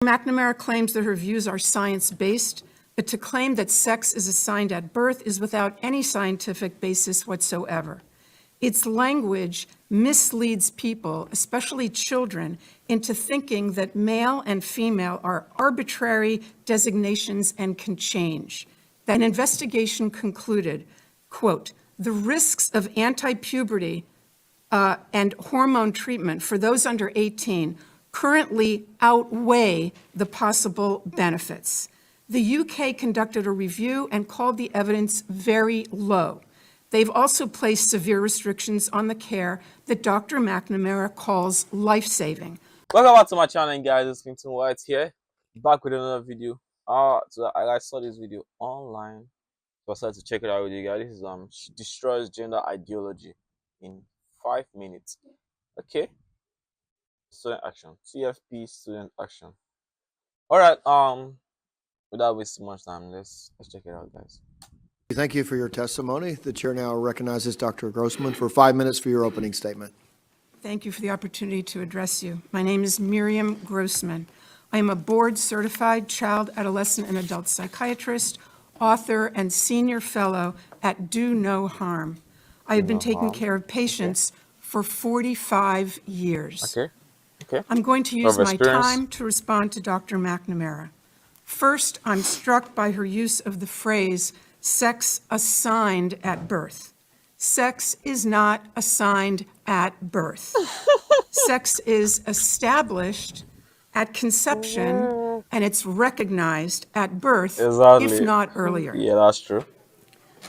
McNamara claims that her views are science-based, but to claim that sex is assigned at birth is without any scientific basis whatsoever. Its language misleads people, especially children, into thinking that male and female are arbitrary designations and can change. That an investigation concluded, quote, the risks of anti-puberty and hormone treatment for those under 18 currently outweigh the possible benefits. The UK conducted a review and called the evidence very low. They've also placed severe restrictions on the care that Dr. McNamara calls life-saving. Welcome back to my channel, guys. It's Clinton White here, back with another video. So I saw this video online, so I decided to check it out with you guys. This is destroys gender ideology in 5 minutes. Okay, student action, TFP student action. All right. Without wasting much time, let's check it out, guys. Thank you for your testimony. The chair now recognizes Dr. Grossman for 5 minutes for your opening statement. Thank you for the opportunity to address you. My name is Miriam Grossman. I am a board-certified child, adolescent, and adult psychiatrist, author, and senior fellow at Do No Harm. I have been taking care of patients for 45 years. Okay. I'm going to use my time to respond to Dr. McNamara. First, I'm struck by her use of the phrase, sex assigned at birth. Sex is not assigned at birth. Sex is established at conception, and it's recognized at birth, if not earlier. Yeah, that's true.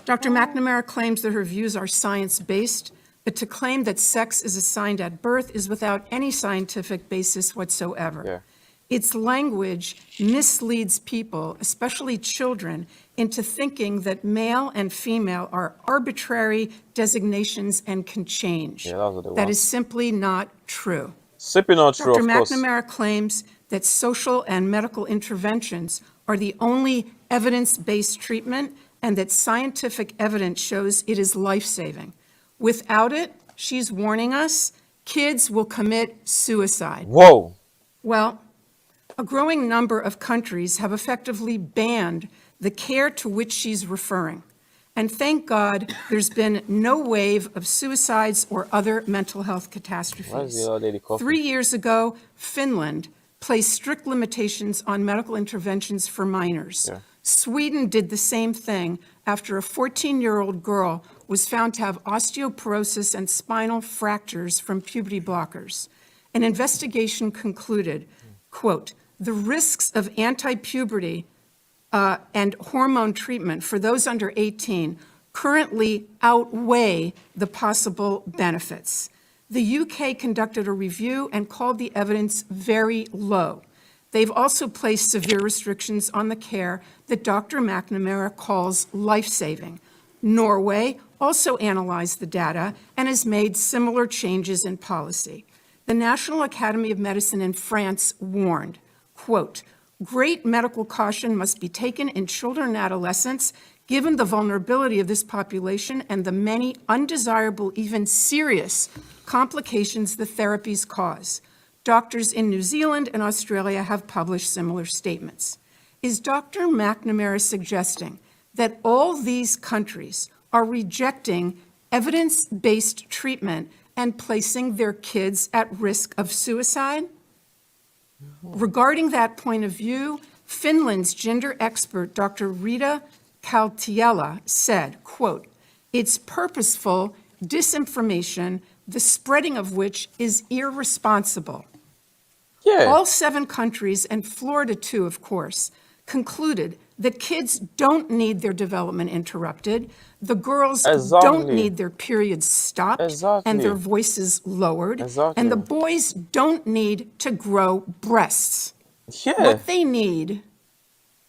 Dr. McNamara claims that her views are science-based, but to claim that sex is assigned at birth is without any scientific basis whatsoever. Yeah. Its language misleads people, especially children, into thinking that male and female are arbitrary designations and can change. Yeah, that's what they That want. is simply not true. Simply not true, Dr. of course. McNamara claims that social and medical interventions are the only evidence-based treatment and that scientific evidence shows it is life-saving. Without it, she's warning us, kids will commit suicide. Whoa. Well, a growing number of countries have effectively banned the care to which she's referring. And thank God there's been no wave of suicides or other mental health catastrophes. Why is the old lady coughing? 3 years ago, Finland placed strict limitations on medical interventions for minors. Yeah. Sweden did the same thing after a 14-year-old girl was found to have osteoporosis and spinal fractures from puberty blockers. An investigation concluded, quote, the risks of anti-puberty and hormone treatment for those under 18 currently outweigh the possible benefits. The UK conducted a review and called the evidence very low. They've also placed severe restrictions on the care that Dr. McNamara calls life-saving. Norway also analyzed the data and has made similar changes in policy. The National Academy of Medicine in France warned, quote, great medical caution must be taken in children and adolescents given the vulnerability of this population and the many undesirable, even serious complications the therapies cause. Doctors in New Zealand and Australia have published similar statements. Is Dr. McNamara suggesting that all these countries are rejecting evidence-based treatment and placing their kids at risk of suicide? Regarding that point of view, Finland's gender expert, Dr. Rita Kaltiela, said, quote, it's purposeful disinformation, the spreading of which is irresponsible. Yeah. All 7 countries, and Florida too, of course, concluded that kids don't need their development interrupted, the girls don't need their periods stopped and their voices lowered, and the boys don't need to grow breasts. Yeah. What they need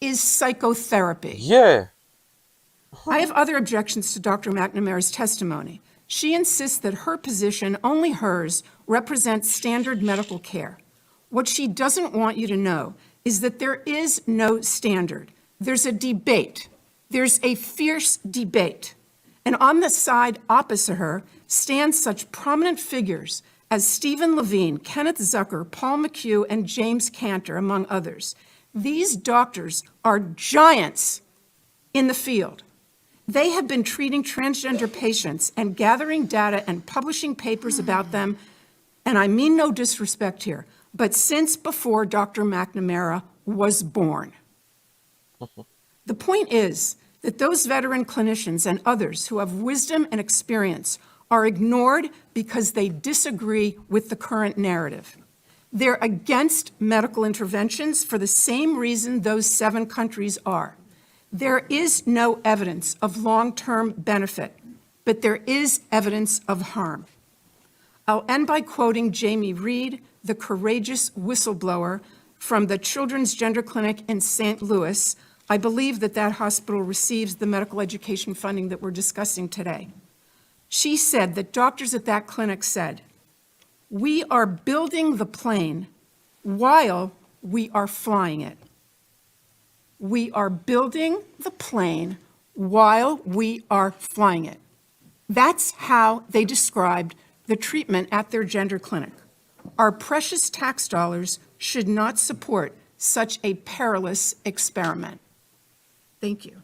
is psychotherapy. Yeah. I have other objections to Dr. McNamara's testimony. She insists that her position, only hers, represents standard medical care. What she doesn't want you to know is that there is no standard. There's a debate. There's a fierce debate. And on the side opposite her stand such prominent figures as Stephen Levine, Kenneth Zucker, Paul McHugh, and James Cantor, among others. These doctors are giants in the field. They have been treating transgender patients and gathering data and publishing papers about them, and I mean no disrespect here, but since before Dr. McNamara was born. The point is that those veteran clinicians and others who have wisdom and experience are ignored because they disagree with the current narrative. They're against medical interventions for the same reason those 7 countries are. There is no evidence of long-term benefit, but there is evidence of harm. I'll end by quoting Jamie Reed, the courageous whistleblower from the Children's Gender Clinic in St. Louis. I believe that that hospital receives the medical education funding that we're discussing today. She said that doctors at that clinic said, "We are building the plane while we are flying it." We are building the plane while we are flying it. That's how they described the treatment at their gender clinic. Our precious tax dollars should not support such a perilous experiment. Thank you.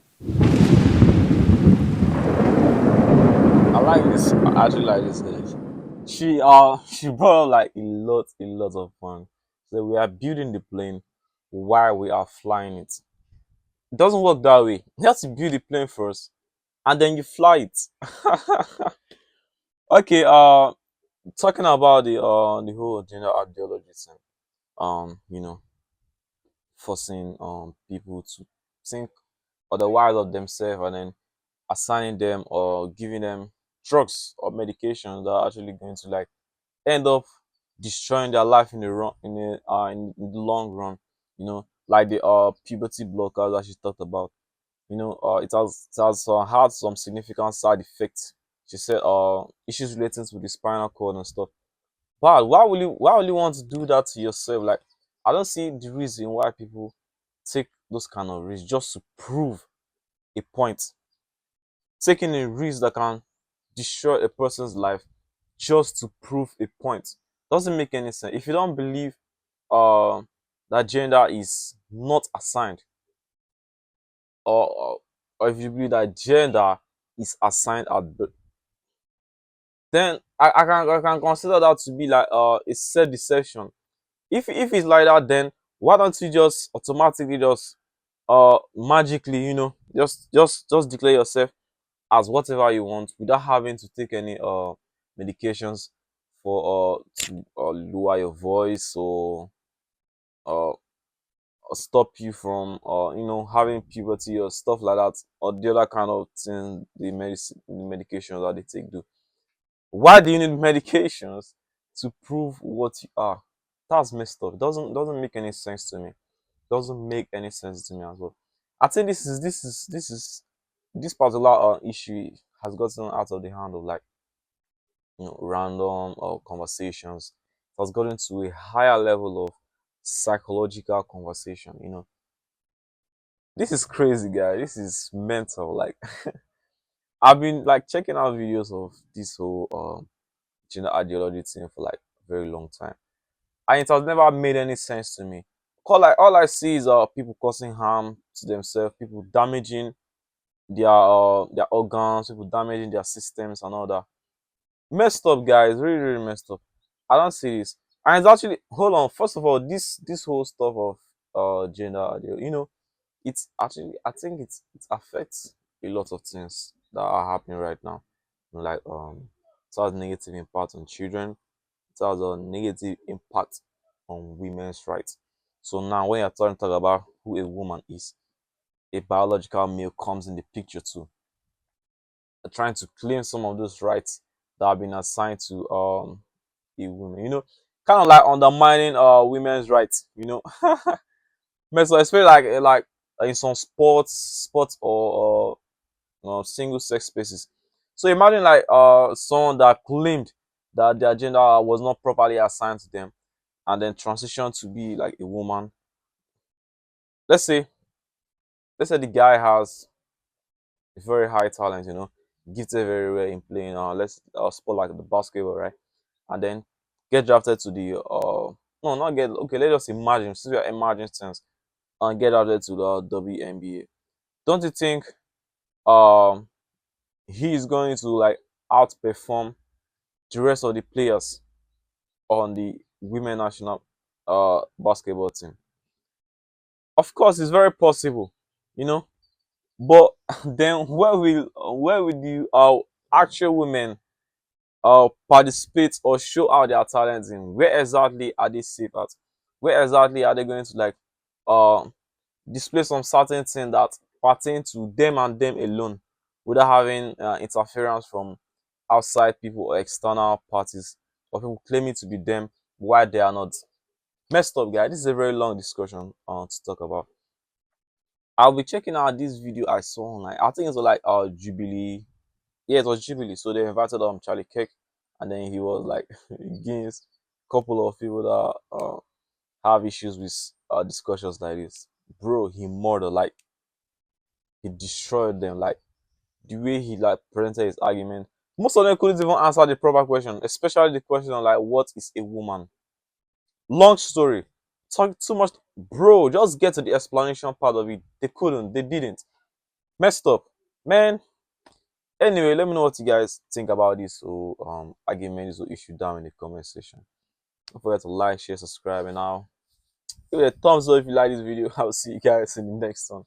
I like this. I actually like this guy. She brought up like a lot of fun. So we are building the plane while we are flying it. It doesn't work that way. You have to build the plane first, and then you fly it. Okay. Talking about the whole gender ideology thing. You know, forcing people to think otherwise of themselves, and then assigning them or giving them drugs or medications that are actually going to like end up destroying their life in the in the long run. You know, like the puberty blockers that she talked about. You know, it has had some significant side effects. She said issues relating to the spinal cord and stuff. But why will you want to do that to yourself? Like, I don't see the reason why people take those kind of risks just to prove a point. Taking a risk that can destroy a person's life just to prove a point doesn't make any sense. If you don't believe uh, that gender is not assigned, or, or if you believe that gender is assigned at birth, then I can consider that to be like a self deception. If it's like that, then why don't you just automatically just magically, just declare yourself as whatever you want without having to take any medications for to lower your voice, uh or stop you from having puberty or stuff like that, or the other kind of thing the medications that they take do. Why do you need medications to prove what you are? That's messed up. Doesn't make any sense to me. Doesn't make any sense to me as well. I think this particular issue has gotten out of the hand of like random conversations. It has gotten to a higher level of psychological conversation. This is crazy, guy. This is mental. Like, I've been like checking out videos of this whole gender ideology thing for like a very long time, and it has never made any sense to me. All I see is people causing harm to themselves, people damaging their organs, people damaging their systems and all that. Messed up, guys. Really, really messed up. I don't see this. And it's actually, hold on. First of all, this whole stuff of gender ideology, it's actually, I think it affects a lot of things that are happening right now. Like it has negative impact on children. It has a negative impact on women's rights. So now when you're talking talk about who a woman is, a biological male comes in the picture too. They're trying to claim some of those rights that have been assigned to a woman. Kind of like undermining women's rights. So especially like in some sports or single sex spaces. So imagine like someone that claimed that their gender was not properly assigned to them, and then transition to be like a woman. Let's say the guy has a very high talent, gifted very well in playing let's sport like the basketball, right? And then get drafted to the no, not get, okay, let's just imagine, since we are imagining things, and get drafted to the WNBA. Don't you think um he is going to like outperform the rest of the players on the women national basketball team? Of course, it's very possible, you know. But then where will the actual women participate or show out their talents in? Where exactly are they safe at? Where exactly are they going to like uh display some certain thing that pertain to them and them alone, without having interference from outside people or external parties, or people claiming to be them while they are not? Messed up, guy. This is a very long discussion to talk about. I'll be checking out this video I saw online. I think it was like Jubilee. Yeah, it was Jubilee. So they invited Charlie Kirk, and then he was like against a couple of people that have issues with discussions like this. Bro, he murdered, like he destroyed them. Like the way he like presented his argument, most of them couldn't even answer the proper question, especially the question on like what is a woman. Long story. Talk too much, bro. Just get to the explanation part of it. They couldn't. They didn't. Messed up, man. Anyway, let me know what you guys think about this argument, this issue down in the comment section. Don't forget to like, share, subscribe, and now give it a thumbs up if you like this video. I'll see you guys in the next one.